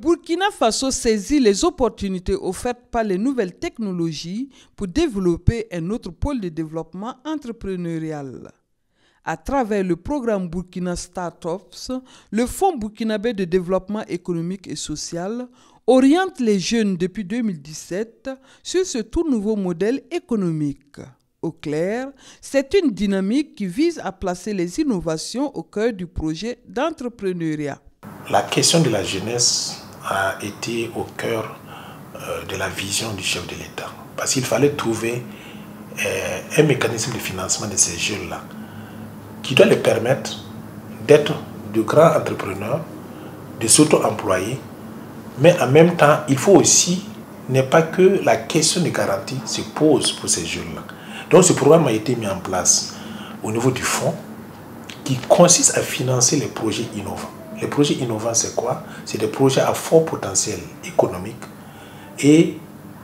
Burkina Faso saisit les opportunités offertes par les nouvelles technologies pour développer un autre pôle de développement entrepreneurial. À travers le programme Burkina Startups, le Fonds burkinabé de développement économique et social oriente les jeunes depuis 2017 sur ce tout nouveau modèle économique. Au clair, c'est une dynamique qui vise à placer les innovations au cœur du projet d'entrepreneuriat. La question de la jeunesse a été au cœur de la vision du chef de l'État. Parce qu'il fallait trouver un mécanisme de financement de ces jeunes-là qui doit les permettre d'être de grands entrepreneurs, de s'auto-employer, mais en même temps, il faut aussi n'est pas que la question de garantie se pose pour ces jeunes-là. Donc ce programme a été mis en place au niveau du fonds qui consiste à financer les projets innovants. Les projets innovants, c'est quoi? C'est des projets à fort potentiel économique et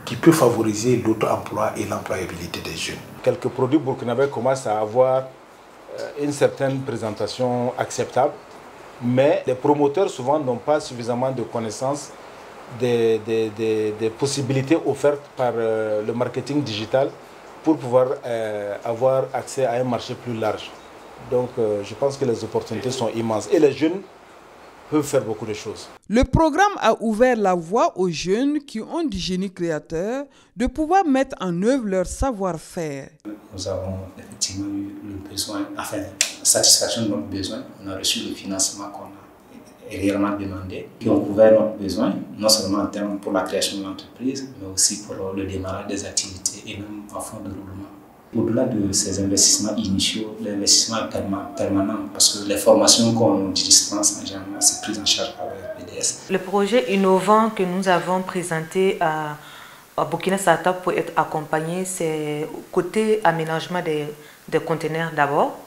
qui peuvent favoriser l'auto-emploi et l'employabilité des jeunes. Quelques produits burkinabés commencent à avoir une certaine présentation acceptable, mais les promoteurs souvent n'ont pas suffisamment de connaissances des possibilités offertes par le marketing digital pour pouvoir avoir accès à un marché plus large. Donc je pense que les opportunités sont immenses et les jeunes peuvent faire beaucoup de choses. Le programme a ouvert la voie aux jeunes qui ont du génie créateur de pouvoir mettre en œuvre leur savoir-faire. Nous avons effectivement eu le besoin, enfin, la satisfaction de notre besoin. On a reçu le financement qu'on a réellement demandé, qui ont couvert notre besoin, non seulement en termes pour la création de l'entreprise, mais aussi pour le démarrage des activités et même en fonds de roulement. Au-delà de ces investissements initiaux, l'investissement est permanent parce que les formations qu'on dispense en général, c'est pris en charge par le PDS. Le projet innovant que nous avons présenté à Burkina Startup pour être accompagné, c'est côté aménagement des conteneurs d'abord,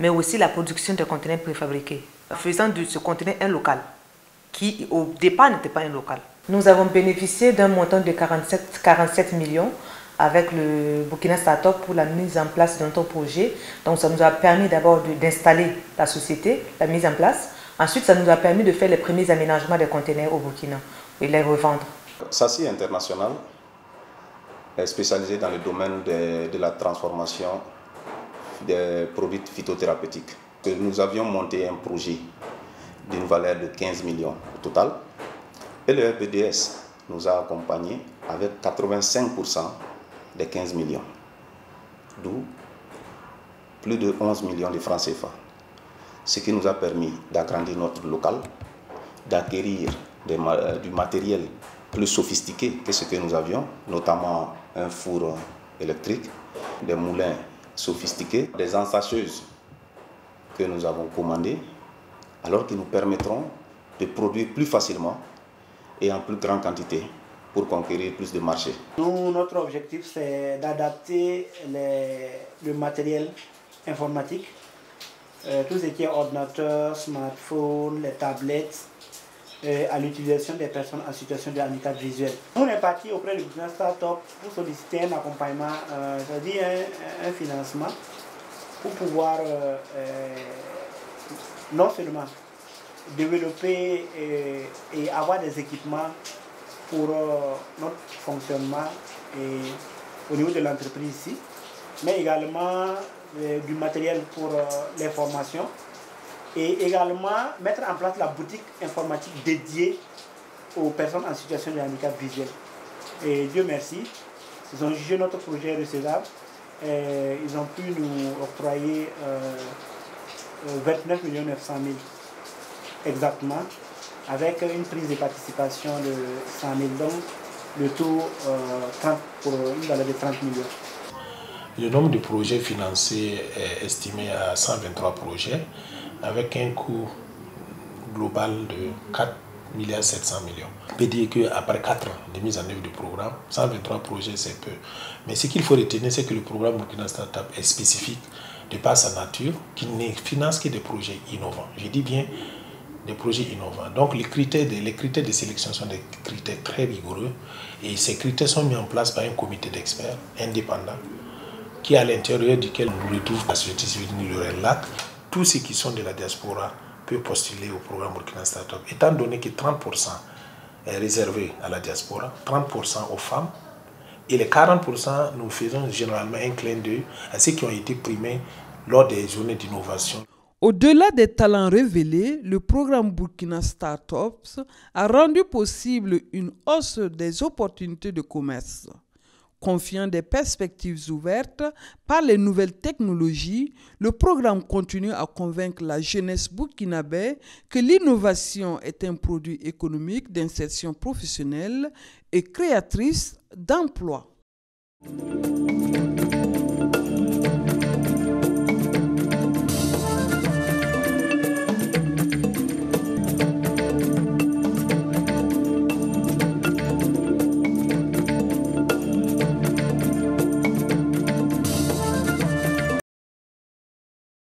mais aussi la production de conteneurs préfabriqués, faisant de ce conteneur un local, qui au départ n'était pas un local. Nous avons bénéficié d'un montant de 47 millions avec le Burkina Startup pour la mise en place de notre projet. Donc ça nous a permis d'abord d'installer la société, la mise en place. Ensuite, ça nous a permis de faire les premiers aménagements des conteneurs au Burkina et les revendre. SACI International est spécialisé dans le domaine de la transformation des produits phytothérapeutiques. Nous avions monté un projet d'une valeur de 15 millions au total. Et le RPDS nous a accompagnés avec 85% des 15 millions, d'où plus de 11 millions de francs CFA. Ce qui nous a permis d'agrandir notre local, d'acquérir du matériel plus sophistiqué que ce que nous avions, notamment un four électrique, des moulins sophistiqués, des ensacheuses que nous avons commandées, alors qui nous permettront de produire plus facilement et en plus grande quantité pour conquérir plus de marchés. Nous, notre objectif, c'est d'adapter le matériel informatique, tout ce qui est ordinateur, smartphone, les tablettes, à l'utilisation des personnes en situation de handicap visuel. Nous, on est parti auprès du Burkina Startup pour solliciter un accompagnement, c'est-à-dire un financement, pour pouvoir non seulement développer et avoir des équipements pour notre fonctionnement et au niveau de l'entreprise ici, mais également du matériel pour les formations et également mettre en place la boutique informatique dédiée aux personnes en situation de handicap visuel. Et Dieu merci, ils ont jugé notre projet recevable et ils ont pu nous octroyer 29 900 000 exactement, avec une prise de participation de 100 000, donc le tout pour une valeur de 30 millions. Le nombre de projets financés est estimé à 123 projets, avec un coût global de 4 700 millions. On peut dire qu'après 4 ans de mise en œuvre du programme, 123 projets c'est peu. Mais ce qu'il faut retenir, c'est que le programme Burkina Startup est spécifique de par sa nature, qui ne finance que des projets innovants. Je dis bien des projets innovants. Donc les critères de sélection sont des critères très rigoureux et ces critères sont mis en place par un comité d'experts indépendant qui, à l'intérieur duquel on retrouve la société civile du RELAC, tous ceux qui sont de la diaspora peuvent postuler au programme Burkina Startup, étant donné que 30% est réservé à la diaspora, 30% aux femmes, et les 40%, nous faisons généralement un clin d'œil à ceux qui ont été primés lors des journées d'innovation. Au-delà des talents révélés, le programme Burkina Startups a rendu possible une hausse des opportunités de commerce. Confiant des perspectives ouvertes par les nouvelles technologies, le programme continue à convaincre la jeunesse burkinabé que l'innovation est un produit économique d'insertion professionnelle et créatrice d'emplois.